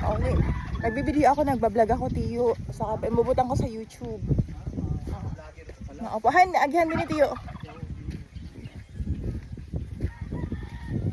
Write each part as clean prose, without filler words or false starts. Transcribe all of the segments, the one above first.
Mauli. Nagbibideo ako, nagbablog ako, Tiyo. Saka imubutan ko sa YouTube. Naupahan, agihan din ni Tiyo.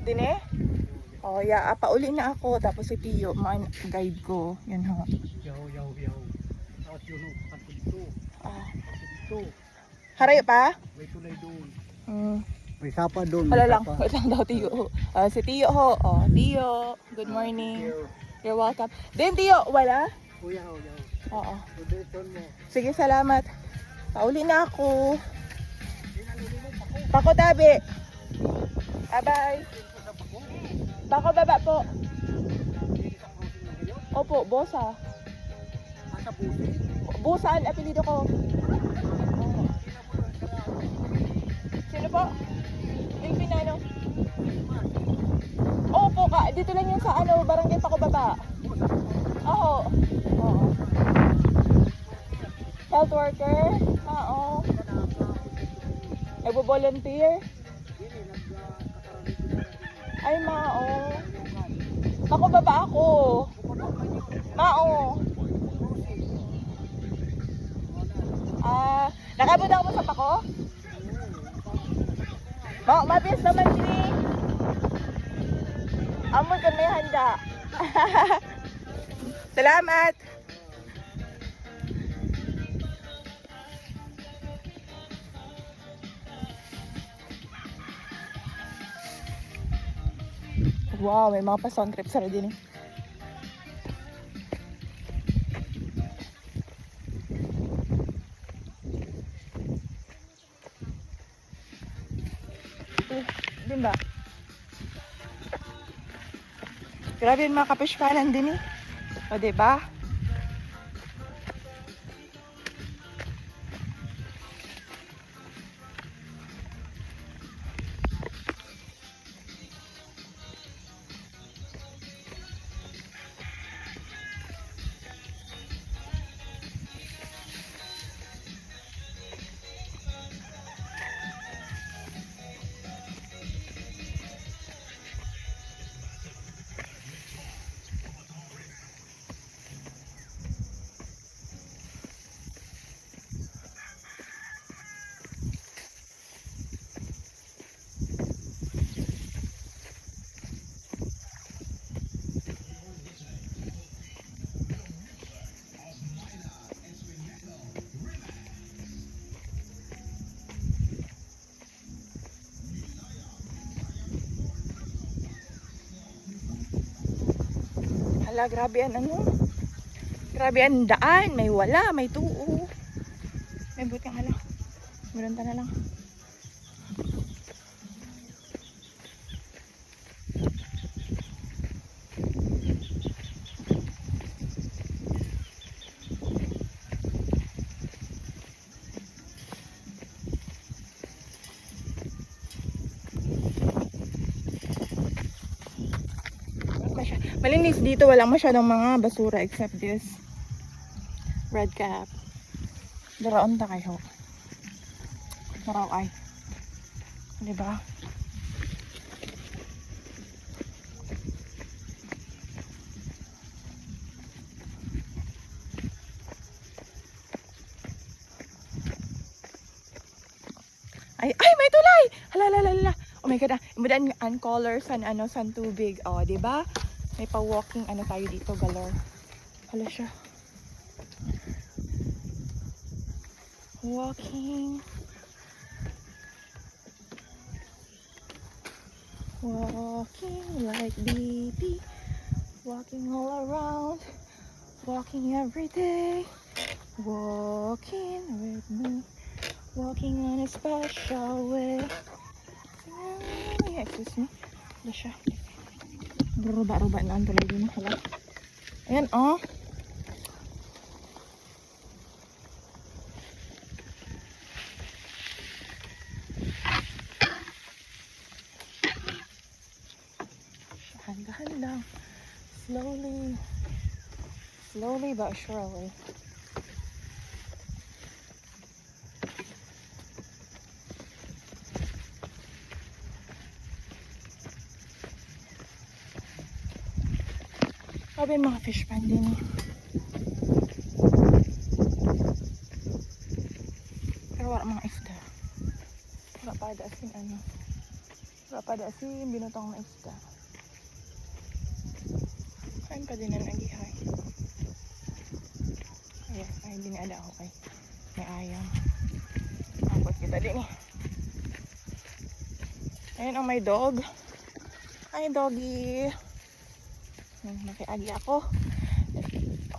Din eh? Oh, yeah, pauli na ako. Tapos si Tiyo, guide ko. Yan ho. Yaw. At yun o, at dito. Dito. Haray pa? May tulay doon. Hmm. May sapa doon. Wala lang. Wait lang daw, Tiyo. Si Tiyo ho. Oh, Tiyo. Good morning. You're welcome. Then, Tiyo, wala? Yaw. Oo. Dito mo. Sige, salamat. Pauli na ako. Pako tabi. Bye-bye. Pako baba po. Opo, bosa. Asa pusi? Busan, apelido ko. Oo. Sino po? Ilpinano? Opo ka. Dito lang yan sa barangay Pako baba. Oo. Oo. Health worker? Oo. Nagbo-volunteer? Ay, mao. Pako baba ako. Mao. Nakabot ako sa Pako? Mao, mabis naman sini. Amoy kan may handa. Salamat. Wow, may mga pa-sound trips sa din eh. Din ba? Grabe yung mga kapishpanan din eh. O, diba? Hala, grabe ang grabe ang daan. May wala, may tuo. May buti ang hala. Muranta na lang. Malinis dito, walang masyadong mga basura except this red cap. Daraon ta kayo. Daraw ay. Diba? Ay, may tulay! Hala. Oh my God, imudan ang color san tubig. Oh, diba? May pa-walking tayo dito, galore. Hala siya. Walking like baby. Walking all around. Walking every day. Walking with me. Walking on a special way. Excuse me. Hala siya. Ruba-ruba na ang tulay din. Hala. Ayan, oh. Dahan-dahan lang. Slowly but surely. Sabi yung mga fish pan din. Pero wala mga isda. Wala pa da asin ano. Wala pa da asin binutang na isda. Kain pa din ang nagihay. Ayan, ay hindi na ada ako kay. May ayam. Tapos kita din eh. Ayan ang may dog. Hi doggy. Nakiagi ako.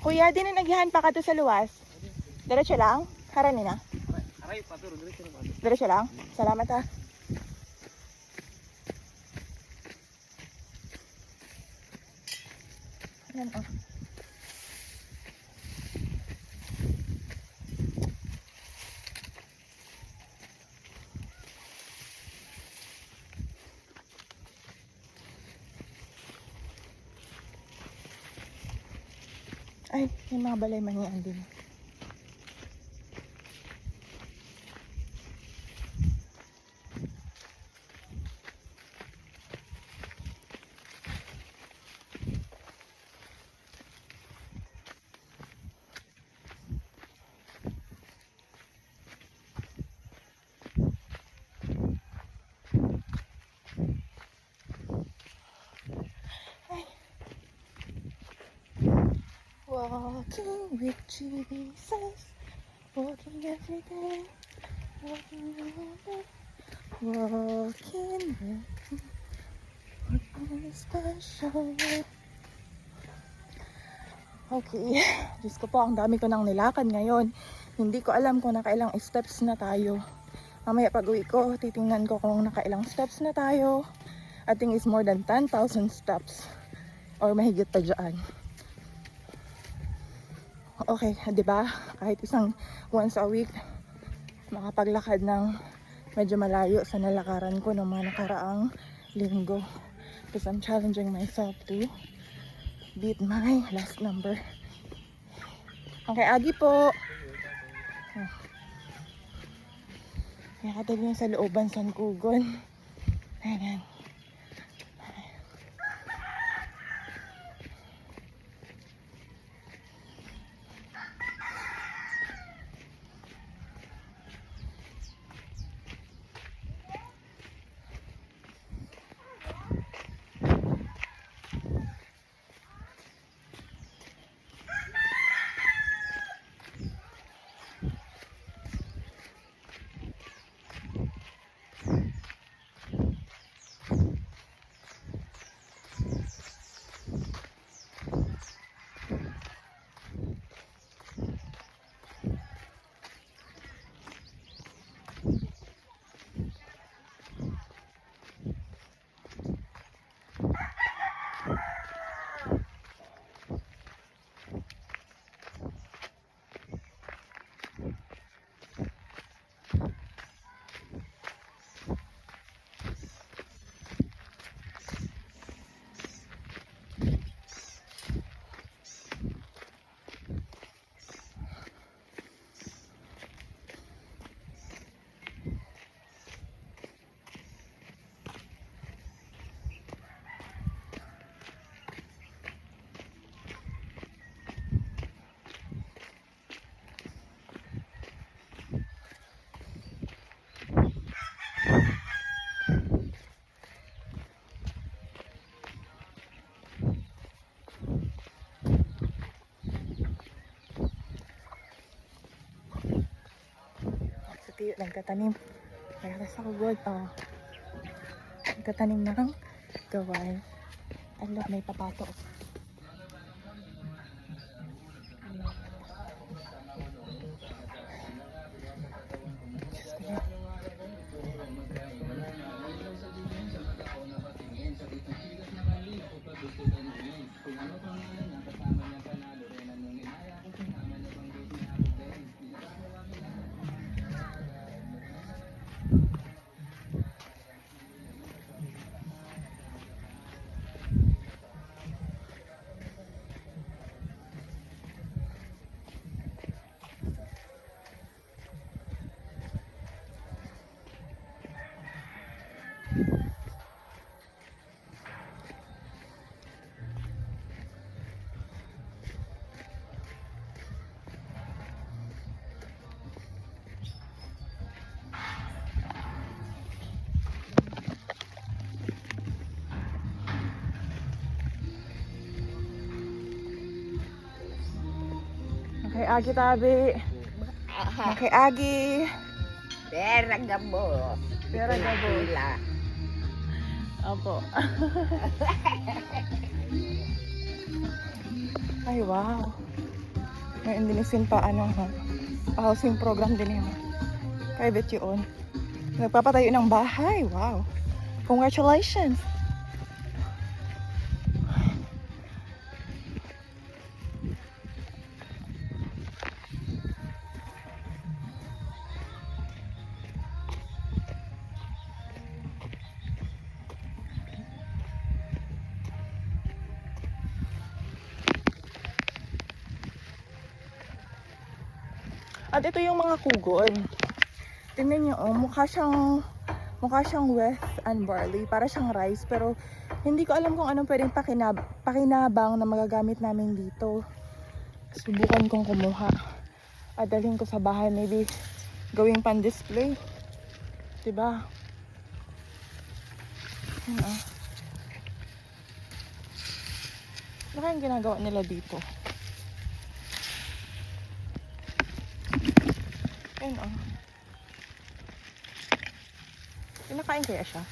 Kuya, din na nagihan pa ka to sa luwas. Diretso lang? Harani na? Aray, paturo, diretso na ba? Diretso lang? Salamat ha. Ayan oh. Ay, may mga balay manian din. Walking with Jesus, walking every day, walking every day, walking with walking special way. Okay, Diyos ko po, ang dami ko nang nilakad ngayon. Hindi ko alam kung nakailang steps na tayo. Mamaya pag uwi ko, titingnan ko kung nakailang steps na tayo. I think it's more than 10,000 steps. Or mahigit pa dyan. Okay, di ba? Kahit once a week, makapaglakad ng medyo malayo sa nalakaran ko ng mga nakaraang linggo. Because I'm challenging myself to beat my last number. Okay, Agi po. Nakatali na sa looban San Kugon. Ayan. Tiyo nagtatanim. Kaya sa kugod, nagtatanim ng gaway. Alam, may papato. Kay Agi tabi. Kay Agi. Pera gabo. Pera gabo. Pila. Opo. Ay, wow. May indinisin pa, housing program din yun. Private yun. Nagpapatayo ng bahay. Wow. Congratulations. At ito yung mga kugon. Tingnan niyo, oh, mukha siyang West and barley. Para siyang rice, pero hindi ko alam kung anong pwedeng pakinabang na magagamit namin dito. Subukan kong kumuha. At dalhin ko sa bahay, maybe gawing pan-display. Diba? Ano kayang ginagawa nila dito? Ayun, oh. Kinakain kaya siya?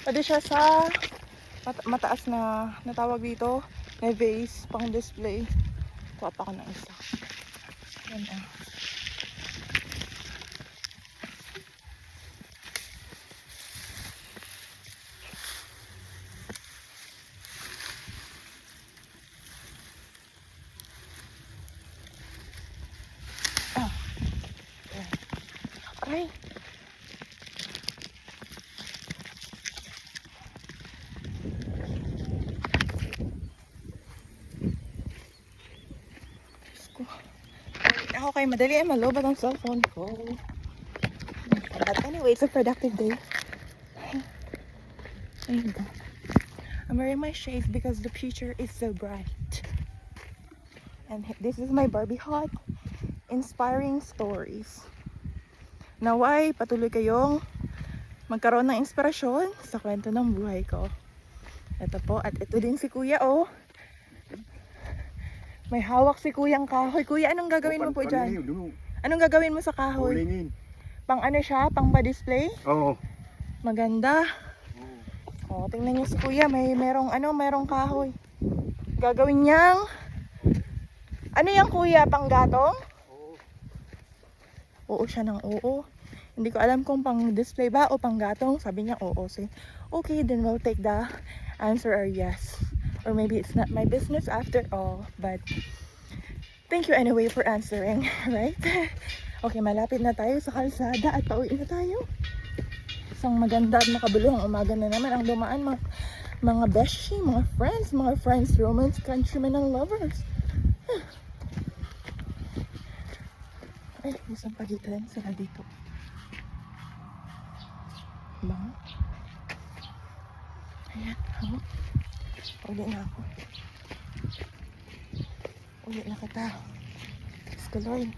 Pwede siya sa mataas na natawag dito. May vase, pang display. Kuha pa ko ng isa. Ayun, oh. Aray! Ako kay madali ay malobat ang cellphone ko. But anyway, it's a productive day. Ayun ba? I'm wearing my shades because the future is so bright. And this is my Barbie hut. Inspiring stories. Naway, patuloy kayong magkaroon ng inspirasyon sa kwento ng buhay ko. Ito po, at ito din si Kuya, oh. May hawak si Kuyang kahoy. Kuya, anong gagawin mo po dyan? Anong gagawin mo sa kahoy? Ulingin. Pang ano siya? Pang pa-display? Oo. Maganda. Oh, tingnan niyo si Kuya, merong kahoy. Gagawin niyang ano yung Kuya, pang gatong? Oo siya ng oo. Hindi ko alam kung pang display ba o pang gatong. Sabi niya oo. So, okay, then we'll take the answer or yes. Or maybe it's not my business after all. But thank you anyway for answering, right? Okay, malapit na tayo sa kalsada at pauwi na tayo. Isang maganda at makabuluhang umaga na naman ang dumaan, mga beshi, mga friends, romance, countrymen, and lovers. Ay, isang pagitan sila dito. Bang? Ayan, ako. Uli na ako. Uli na kita. Diyos ko, Lord.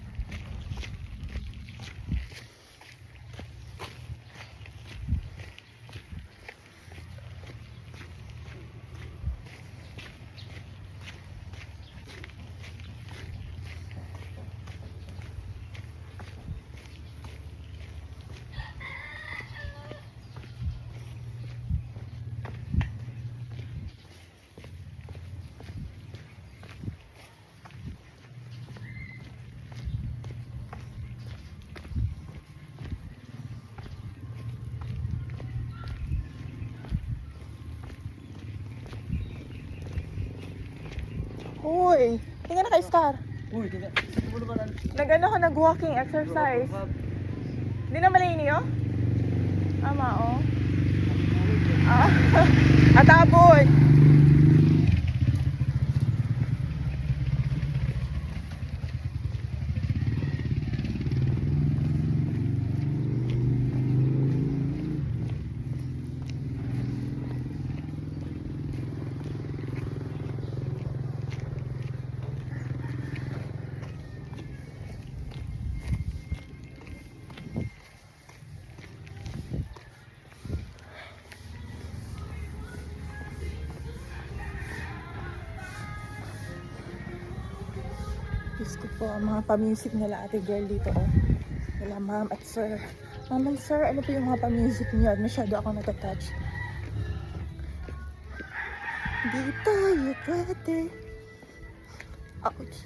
Hoy, tingnan na kay Star. Uy, tingnan. Ano ba lang? Nag-walking exercise. Hindi na malini, oh? Tama, oh. Ah, atabon. Diyos ko po, ang mga pamusic nila ate girl dito, oh. Nila ma'am at sir. Ma'am and sir, ano po yung mga pamusic niyo? Masyado ako natatouch. Di tayo pwede. Ouch.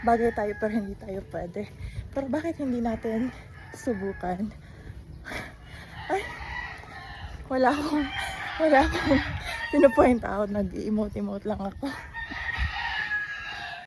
Bagay tayo pero hindi tayo pwede. Pero bakit hindi natin subukan? Ay, wala akong pinupoint out. Nag-emote-emote lang ako.